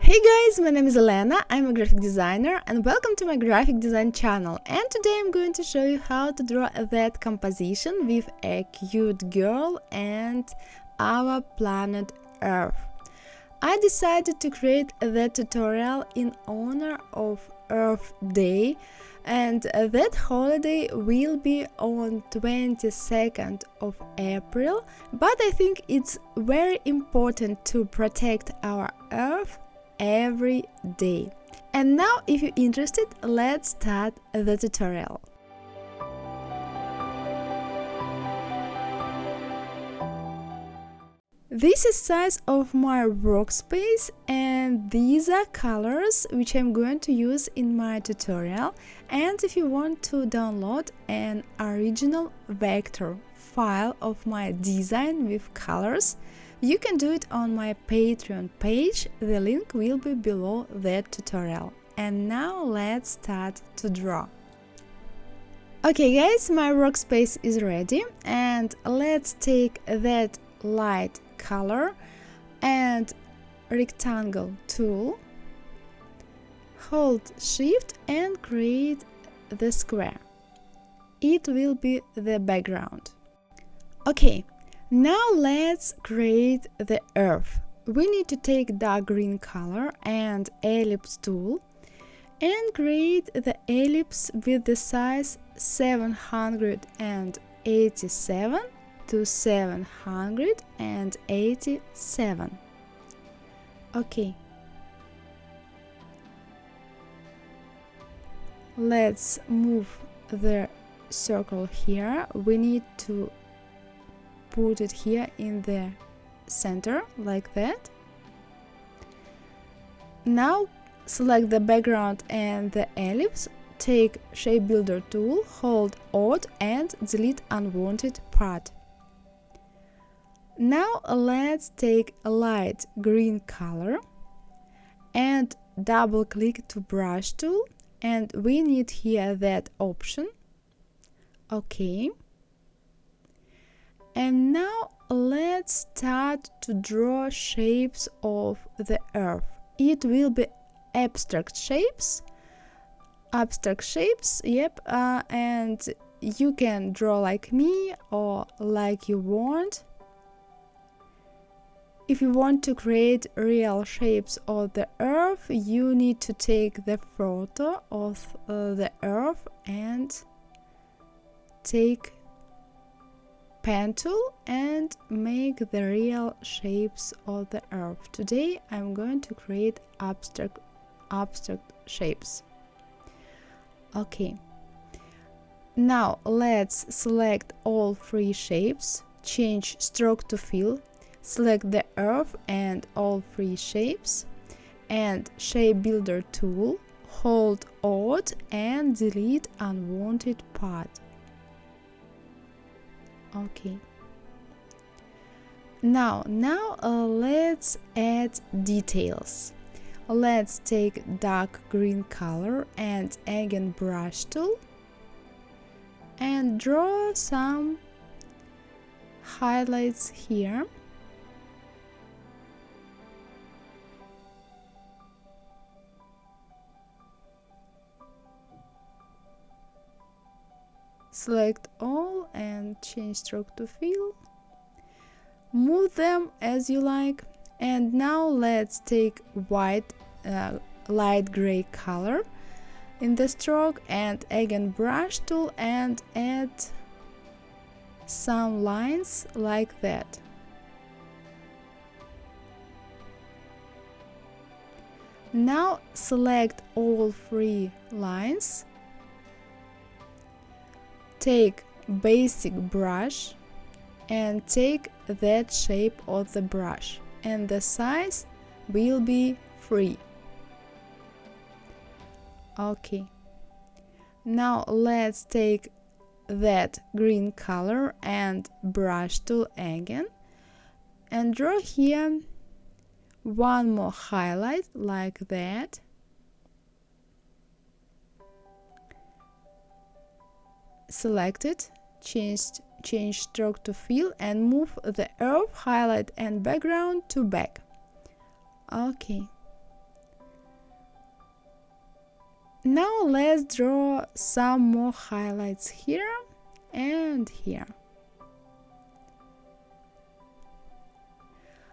Hey guys, my name is Elena, I'm a graphic designer and welcome to my graphic design channel, and today I'm going to show you how to draw that composition with a cute girl and our planet Earth. I decided to create that tutorial in honor of Earth Day, and that holiday will be on 22nd of April, but I think it's very important to protect our Earth every day. And now, if you're interested, let's start the tutorial. This is size of my workspace, and these are colors which I'm going to use in my tutorial. And if you want to download an original vector file of my design with colors, you can do it on my Patreon page. The link will be below that tutorial. And now let's start to draw. Okay guys, my workspace is ready, and let's take that light color and rectangle tool, hold shift and create the square. It will be the background. Okay, now let's create the earth. We need to take dark green color and ellipse tool and create the ellipse with the size 787 to 787. Okay, let's move the circle here. We need to put it here in the center like that. Now select the background and the ellipse, take shape builder tool, hold Alt and delete unwanted part. Now let's take a light green color and double click to brush tool, and we need here that option. Okay. And now let's start to draw shapes of the earth. It will be abstract shapes, yep, and you can draw like me or like you want. If you want to create real shapes of the earth, you need to take the photo of the earth and take pen tool and make the real shapes of the earth. Today I'm going to create abstract shapes. Okay, now let's select all three shapes, change stroke to fill, select the earth and all three shapes, and shape builder tool, hold Alt and delete unwanted part. Okay, now let's add details. Let's take dark green color and again brush tool and draw some highlights here. Select all and change stroke to fill. Move them as you like. And now let's take white, light gray color in the stroke and again brush tool and add some lines like that. Now select all three lines. Take basic brush and take that shape of the brush, and the size will be 3. Okay, now let's take that green color and brush tool again and draw here one more highlight like that. Select it, change stroke to fill and move the earth highlight and background to back. Okay, Now let's draw some more highlights here and here.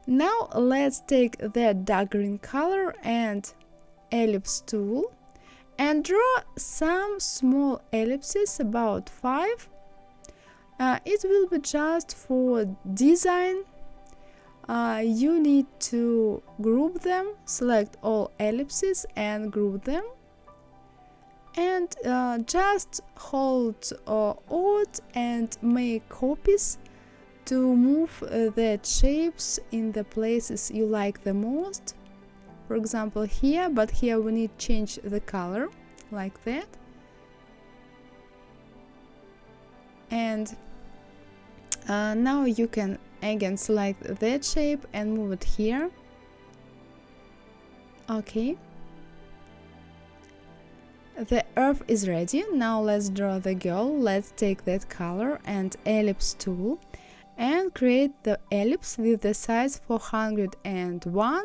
Now let's take the dark green color and ellipse tool and draw some small ellipses, about 5. It will be just for design. You need to group them, select all ellipses and group them, and just hold Alt and make copies to move the shapes in the places you like the most. For example here, but here we need to change the color like that. And now you can again select that shape and move it here. Okay. The earth is ready. Now let's draw the girl. Let's take that color and ellipse tool and create the ellipse with the size 401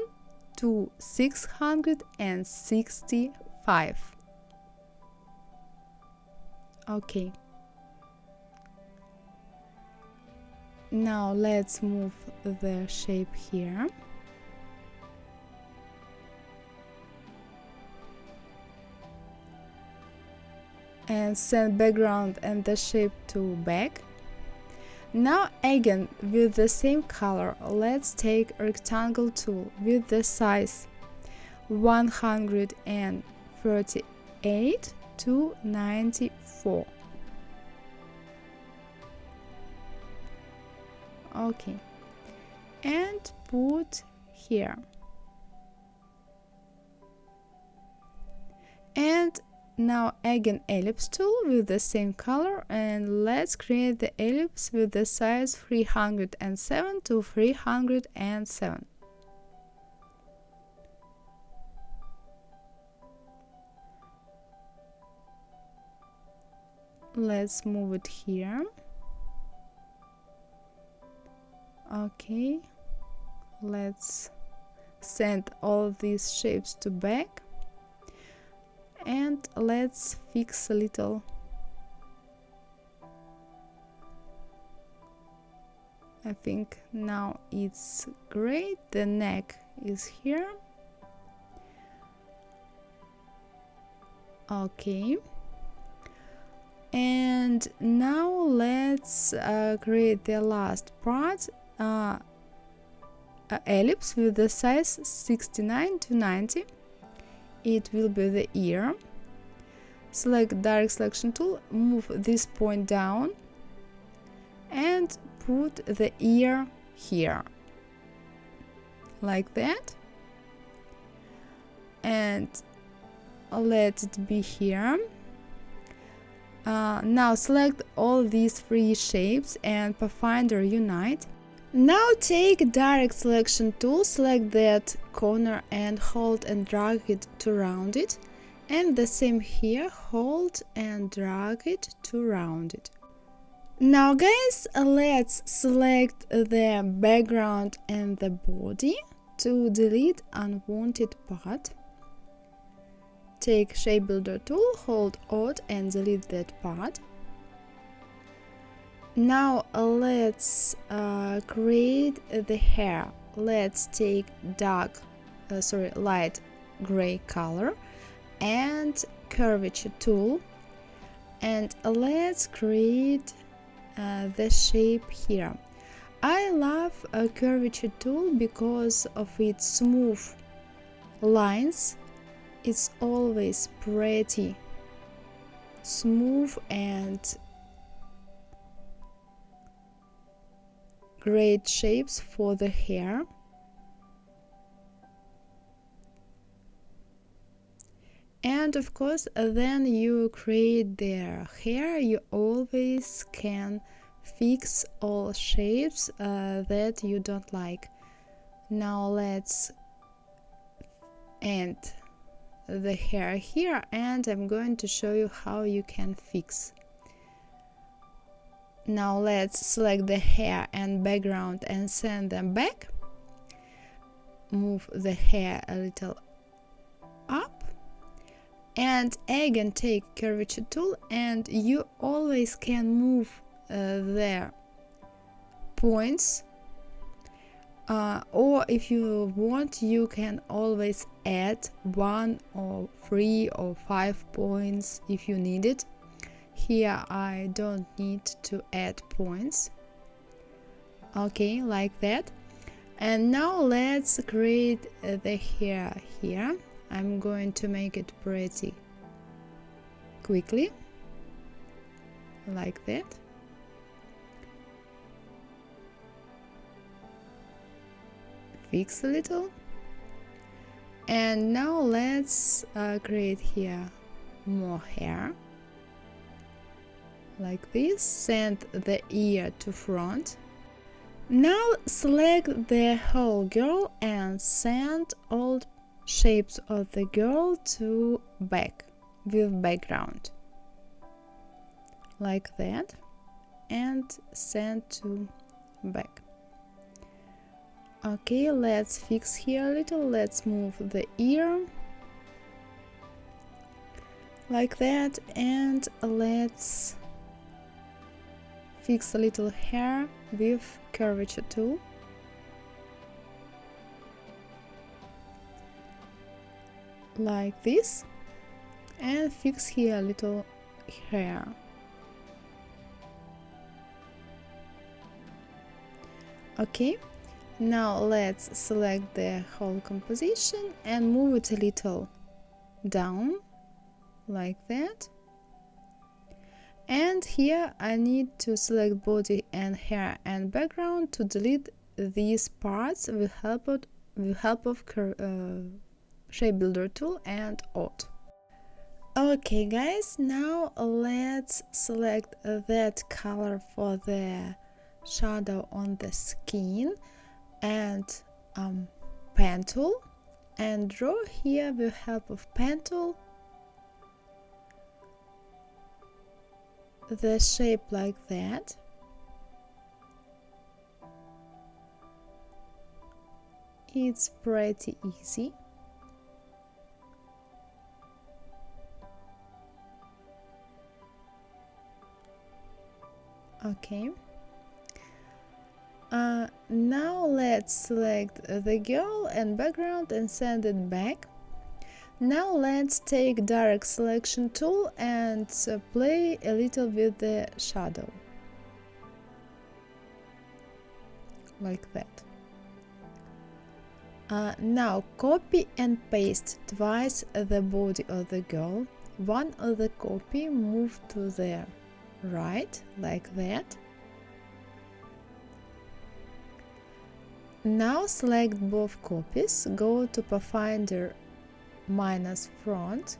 to 665. Okay. Now let's move the shape here. And send background and the shape to back. Now again with the same color, let's take rectangle tool with the size 138 to 94. Okay, and put here. And now again ellipse tool with the same color, and let's create the ellipse with the size 307 to 307. Let's move it here. Okay, let's send all these shapes to back. And let's fix a little. I think now it's great. The neck is here. Okay. And now let's create the last part. Ellipse with the size 69 to 90. It will be the ear. Select direct selection tool, move this point down and put the ear here like that, and let it be here. Now select all these 3 shapes and Pathfinder Unite. Now take direct selection tool, select that corner and hold and drag it to round it, and the same here, hold and drag it to round it. Now guys, let's select the background and the body to delete unwanted part. Take Shape Builder tool, hold Alt and delete that part. Now let's create the hair. Let's take light gray color and curvature tool, and let's create the shape here. I love a curvature tool because of its smooth lines. It's always pretty smooth and great shapes for the hair. And of course, then you create their hair, you always can fix all shapes that you don't like. Now let's end the hair here, and I'm going to show you how you can fix. Now let's select the hair and background and send them back. Move the hair a little up And again take curvature tool, and you always can move the points, or if you want you can always add 1 or 3 or 5 points if you need it. Here I don't need to add points. Okay, like that. And now let's create the hair here. I'm going to make it pretty quickly, like that. Fix a little. And now let's create here more hair, like this. Send the ear to front. Now select the whole girl and send all shapes of the girl to back with background, like that, and send to back. Okay, let's fix here a little. Let's move the ear like that, and let's fix a little hair with curvature tool. Like this, and fix here a little hair. Okay, now let's select the whole composition and move it a little down, like that. And here I need to select body and hair and background to delete these parts with help of shape builder tool and Alt. Okay guys, now let's select that color for the shadow on the skin and pen tool, and draw here with help of pen tool the shape like that. It's pretty easy. Okay. Now let's select the girl and background and send it back. Now let's take direct selection tool and play a little with the shadow, like that. Now copy and paste twice the body of the girl. One of the copy move to the right, like that. Now select both copies, go to Pathfinder minus front,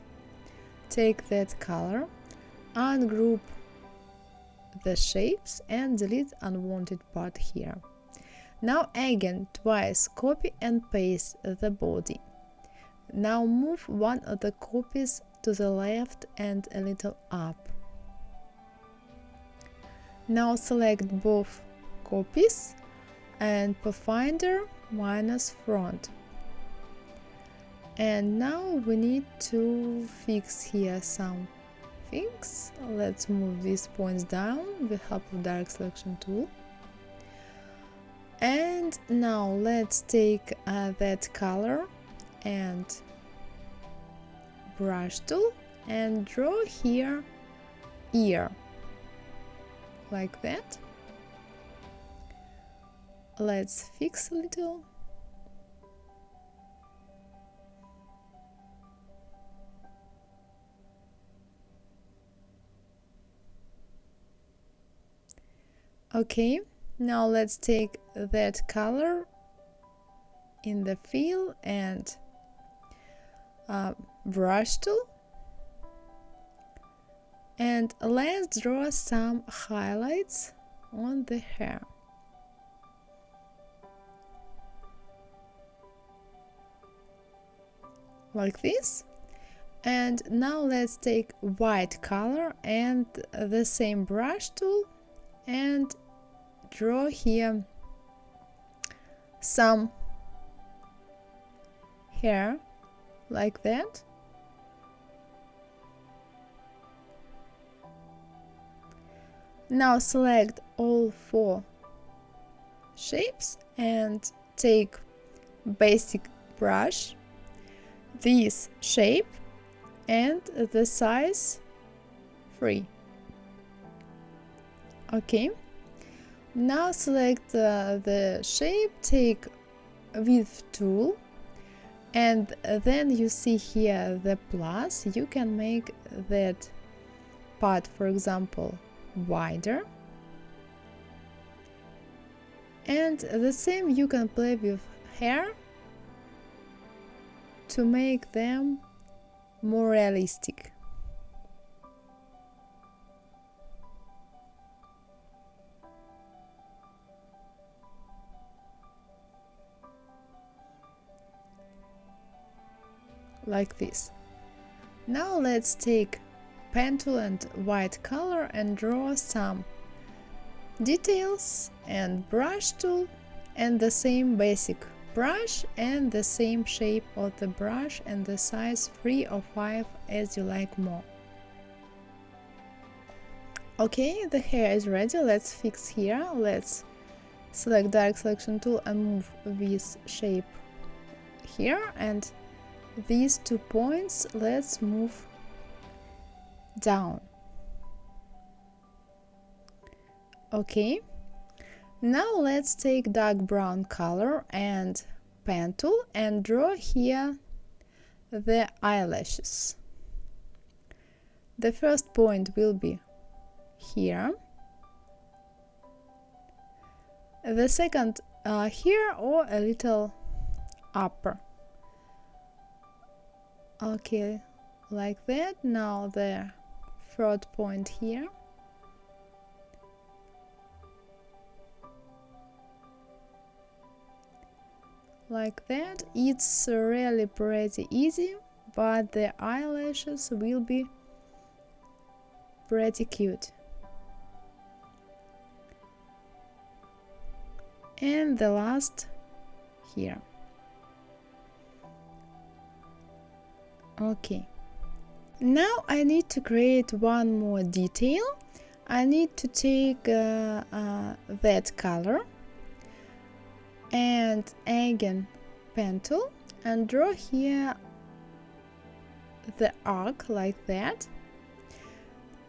take that color, ungroup the shapes and delete unwanted part here. Now again twice copy and paste the body. Now move one of the copies to the left and a little up. Now select both copies and Pathfinder minus front. And now we need to fix here some things. Let's move these points down with help of direct selection tool. And now let's take that color and brush tool and draw here ear, like that. Let's fix a little. Okay, now let's take that color in the fill and brush tool, and let's draw some highlights on the hair. Like this. And now let's take white color and the same brush tool and draw here some hair, like that. Now select all 4 shapes and take basic brush, this shape and the size 3. Okay. Now select the shape, take width tool, and then you see here the plus. You can make that part, for example, wider, and the same you can play with hair to make them more realistic. Like this. Now let's take pen tool and white color and draw some details, and brush tool and the same basic brush and the same shape of the brush and the size 3 or 5 as you like more. Okay, the hair is ready. Let's fix here. Let's select direct selection tool and move this shape here, and these 2 points let's move down. Okay, now let's take dark brown color and pen tool and draw here the eyelashes. The first point will be here, the second here or a little upper. Okay, like that. Now the third point here. Like that. It's really pretty easy, but the eyelashes will be pretty cute. And the last here. Okay, now I need to create one more detail. I need to take that color and again pen tool and draw here the arc like that.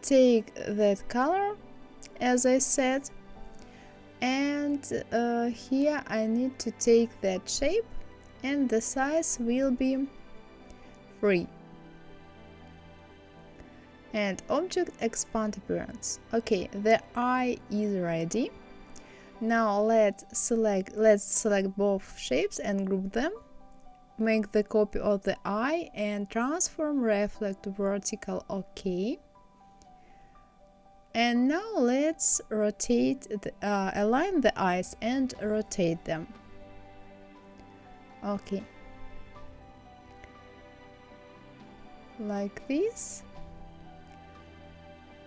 Take that color as I said, and here I need to take that shape and the size will be 3. And object expand appearance. Okay, the eye is ready. Now let's select both shapes and group them. Make the copy of the eye and transform reflect vertical. Okay. And now let's rotate align the eyes and rotate them. Okay. Like this.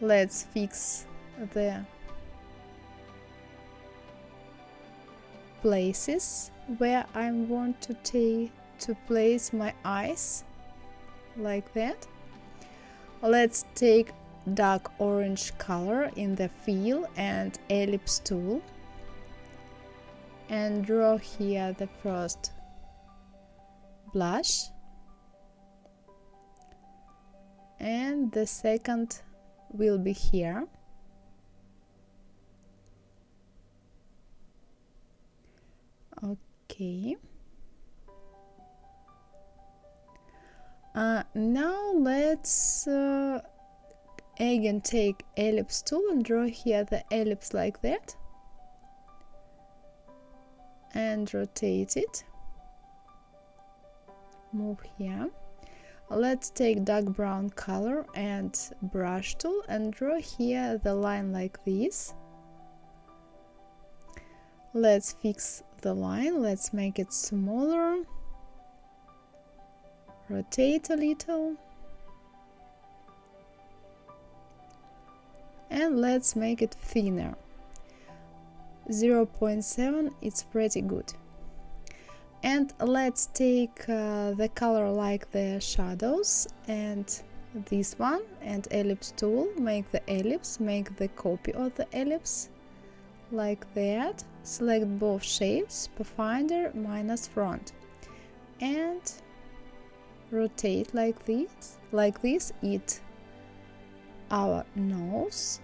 Let's fix the places where I want to place my eyes, like that. Let's take dark orange color in the fill and ellipse tool and draw here the first blush, and the second will be here. Okay. Now let's again take ellipse tool and draw here the ellipse like that and rotate it. Move here. Let's take dark brown color and brush tool and draw here the line like this. Let's fix the line. Let's make it smaller. Rotate a little. And let's make it thinner. 0.7, it's pretty good. And let's take the color like the shadows and this one and ellipse tool, make the ellipse, make the copy of the ellipse like that. Select both shapes, pathfinder minus front, and rotate like this. Like this, it our nose,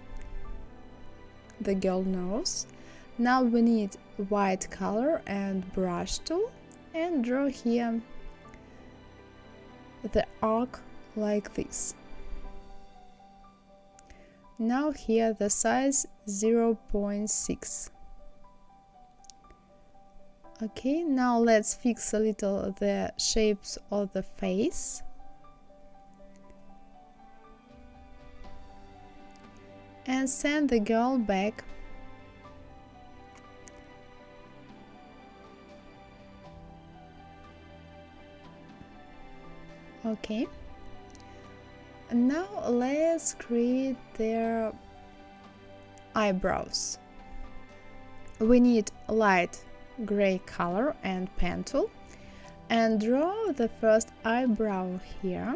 the girl nose. Now we need white color and brush tool and draw here the arc like this. Now here the size 0.6. Okay, now let's fix a little the shapes of the face. And send the girl back. Okay. Now let's create their eyebrows. We need light gray color and pen tool and draw the first eyebrow here.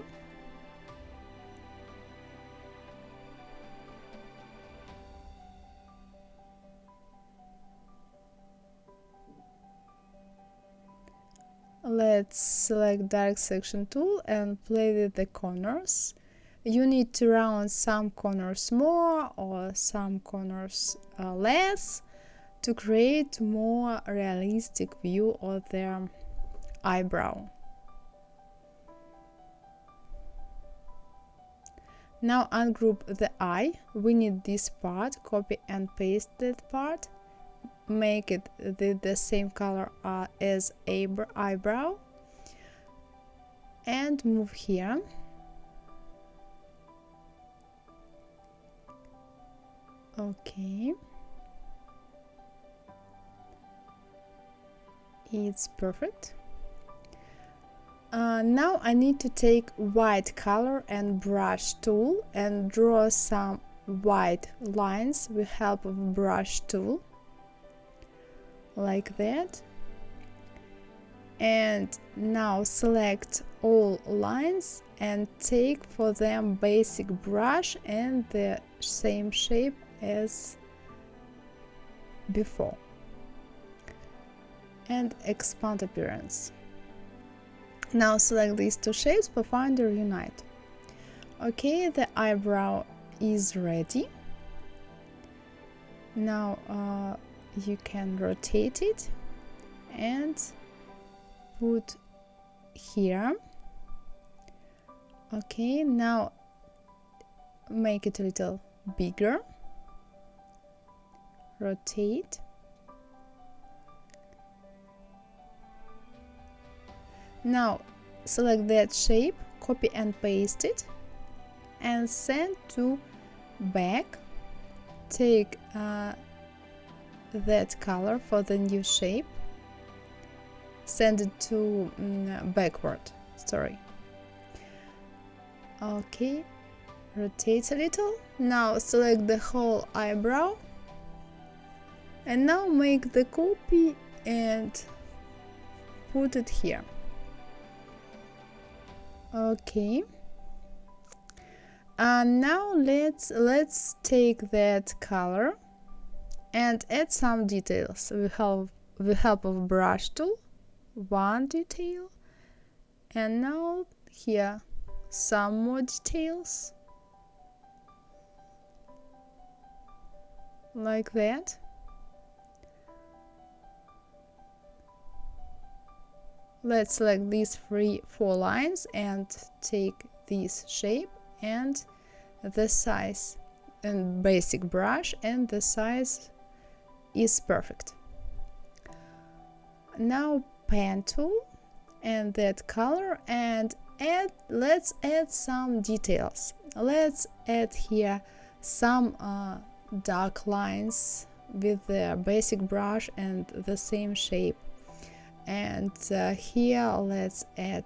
Let's select dark section tool and play with the corners. You need to round some corners more or some corners less to create more realistic view of their eyebrow. Now ungroup the eye. We need this part, copy and paste that part. Make it the same color as eyebrow and move here. Okay, it's perfect. Now I need to take white color and brush tool and draw some white lines with help of brush tool like that. And now select all lines and take for them basic brush and the same shape as before and expand appearance. Now select these two shapes, pathfinder unite. Okay, the eyebrow is ready. Now you can rotate it and put here. Okay, now make it a little bigger. Rotate. Now select that shape, copy and paste it and send to back. Take that color for the new shape, send it to backward, sorry. Okay, rotate a little. Now select the whole eyebrow and now make the copy and put it here. Okay, now let's take that color and add some details with help of brush tool. One detail, and now here some more details like that. Let's select these four lines and take this shape and the size and basic brush, and the size is perfect. Now pen tool and that color and let's add some details. Let's add here some dark lines with the basic brush and the same shape. And here let's add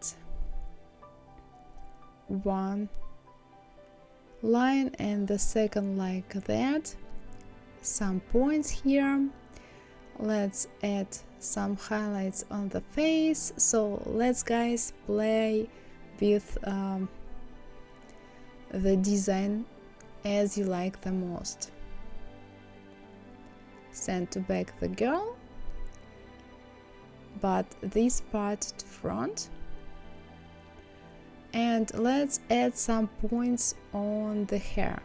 one line and the second like that, some points here. Let's add some highlights on the face. So let's guys play with the design as you like the most. Send to back the girl, but this part to front. And let's add some points on the hair.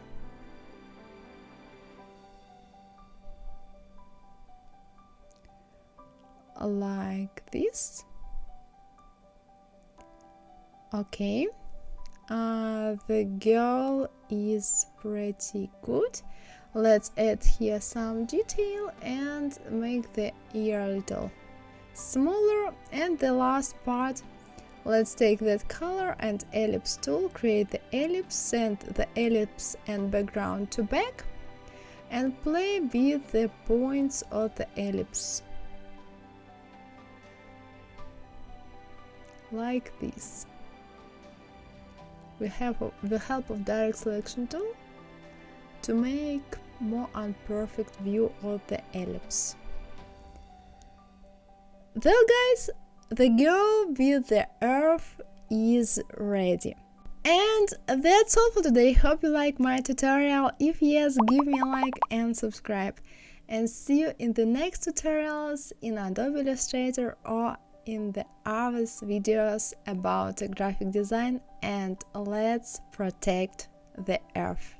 Like this. Okay, the girl is pretty good. Let's add here some detail and make the ear a little smaller. And the last part, let's take that color and ellipse tool, create the ellipse, send the ellipse and background to back, and play with the points of the ellipse. Like this. We have the help of direct selection tool to make more imperfect view of the ellipse. Well guys, the girl with the earth is ready. And that's all for today. Hope you like my tutorial. If yes, give me a like and subscribe. And see you in the next tutorials in Adobe Illustrator or in the other videos about graphic design, and let's protect the earth.